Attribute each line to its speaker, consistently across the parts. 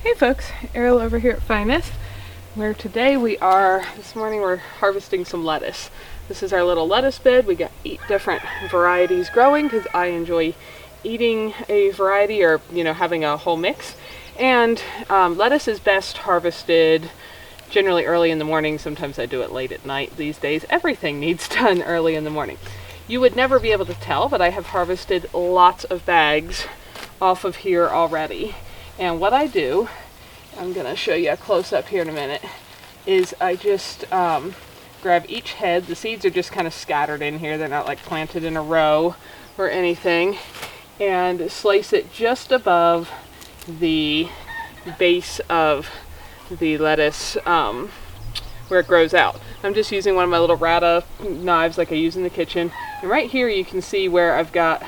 Speaker 1: Hey folks, Ariel over here at Finest, where this morning we're harvesting some lettuce. This is our little lettuce bed. We got 8 different varieties growing because I enjoy eating a variety or, having a whole mix. And lettuce is best harvested generally early in the morning. Sometimes I do it late at night these days. Everything needs done early in the morning. You would never be able to tell, but I have harvested lots of bags off of here already. And what I do, I'm going to show you a close-up here in a minute, is I just grab each head. The seeds are just kind of scattered in here. They're not like planted in a row or anything. And slice it just above the base of the lettuce where it grows out. I'm just using one of my little rata knives like I use in the kitchen. And right here you can see where I've got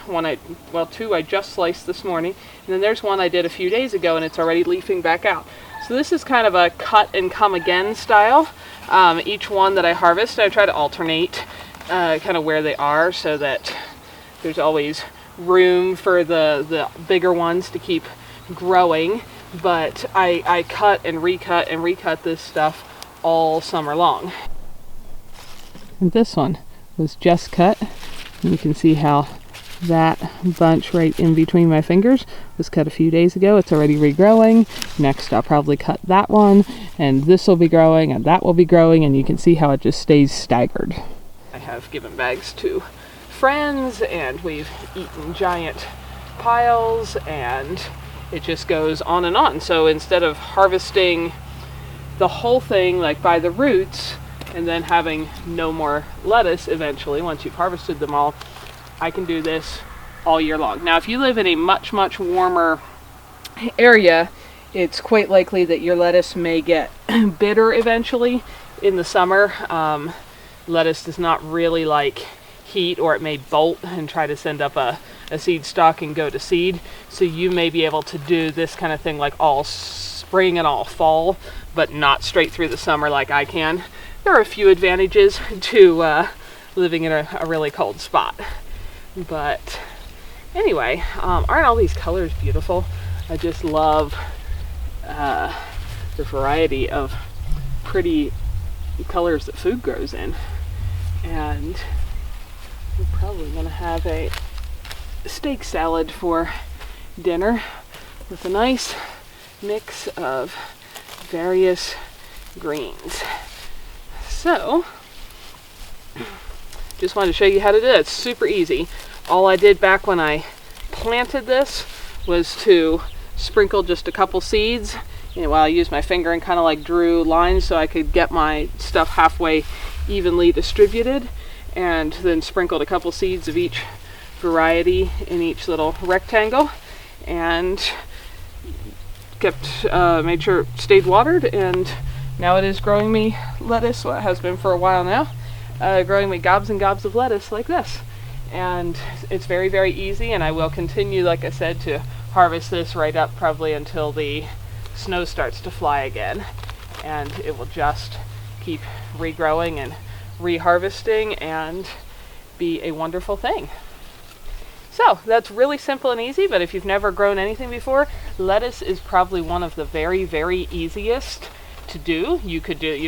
Speaker 1: two I just sliced this morning. And then there's one I did a few days ago and it's already leafing back out. So this is kind of a cut and come again style. Each one that I harvest, I try to alternate kind of where they are so that there's always room for the bigger ones to keep growing. But I cut and recut this stuff all summer long. And this one was just cut. And you can see how that bunch right in between my fingers was cut a few days ago. It's already regrowing. Next I'll probably cut that one, and this will be growing, and that will be growing, and you can see how it just stays staggered. I have given bags to friends, and we've eaten giant piles, and it just goes on and on. So instead of harvesting the whole thing like by the roots and then having no more lettuce eventually once you've harvested them all, I can do this all year long. Now if you live in a much warmer area, it's quite likely that your lettuce may get bitter eventually in the summer. Lettuce does not really like heat, or it may bolt and try to send up a seed stalk and go to seed. So you may be able to do this kind of thing like all spring and all fall, but not straight through the summer like I can. There are a few advantages to living in a really cold spot. But anyway, aren't all these colors beautiful? I just love the variety of pretty colors that food grows in. And we're probably going to have a steak salad for dinner with a nice mix of various greens. So, just wanted to show you how to do it. It's super easy. All I did back when I planted this was to sprinkle just a couple seeds. While I used my finger and kind of like drew lines so I could get my stuff halfway evenly distributed, and then sprinkled a couple seeds of each variety in each little rectangle, and made sure it stayed watered, and now it is growing me lettuce. Well, it has been for a while now, growing me gobs and gobs of lettuce like this. And it's very easy, and I will continue, like I said, to harvest this right up probably until the snow starts to fly again, and it will just keep regrowing and reharvesting and be a wonderful thing. So that's really simple and easy, but if you've never grown anything before, lettuce is probably one of the very easiest to do. You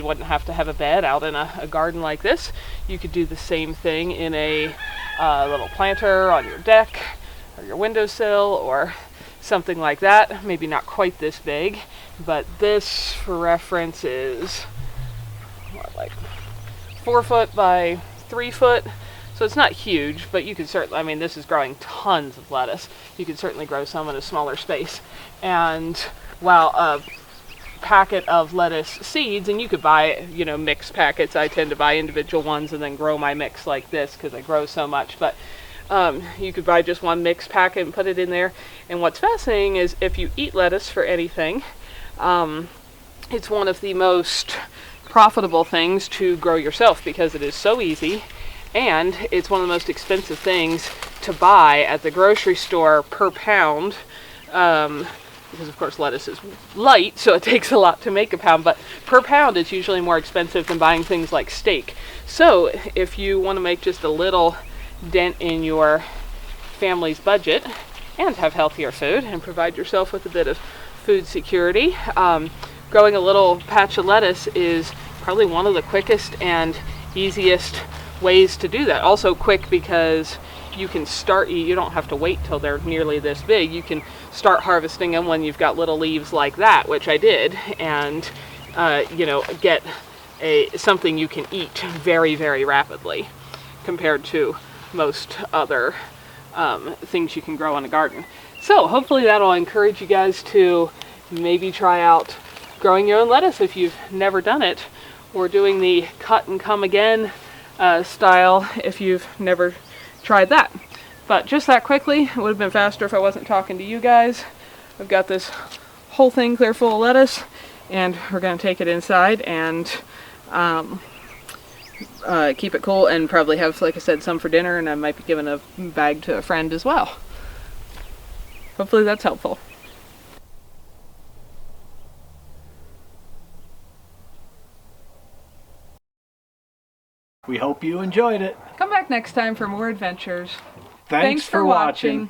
Speaker 1: wouldn't have to have a bed out in a garden like this. You could do the same thing in a little planter on your deck or your windowsill or something like that. Maybe not quite this big, but this, for reference, is like 4 foot by 3 foot. So it's not huge, but you could certainly, this is growing tons of lettuce. You could certainly grow some in a smaller space. And while a packet of lettuce seeds, and you could buy, mixed packets. I tend to buy individual ones and then grow my mix like this because I grow so much. But you could buy just one mixed packet and put it in there. And what's fascinating is if you eat lettuce for anything, it's one of the most profitable things to grow yourself because it is so easy, and it's one of the most expensive things to buy at the grocery store per pound. Because of course lettuce is light, so it takes a lot to make a pound, but per pound it's usually more expensive than buying things like steak. So if you want to make just a little dent in your family's budget and have healthier food and provide yourself with a bit of food security. Growing a little patch of lettuce is probably one of the quickest and easiest ways to do that. Also quick because you can start, you don't have to wait till they're nearly this big. You can start harvesting them when you've got little leaves like that, which I did, and you know, get something you can eat very, very rapidly compared to most other things you can grow in a garden. So hopefully that'll encourage you guys to maybe try out growing your own lettuce if you've never done it, or doing the cut and come again style if you've never tried that. But just that quickly, it would have been faster if I wasn't talking to you guys. I've got this whole thing clear full of lettuce, and we're going to take it inside and keep it cool, and probably have, like I said, some for dinner, and I might be giving a bag to a friend as well. Hopefully that's helpful.
Speaker 2: We hope you enjoyed it.
Speaker 1: Come back next time for more adventures.
Speaker 2: Thanks for watching.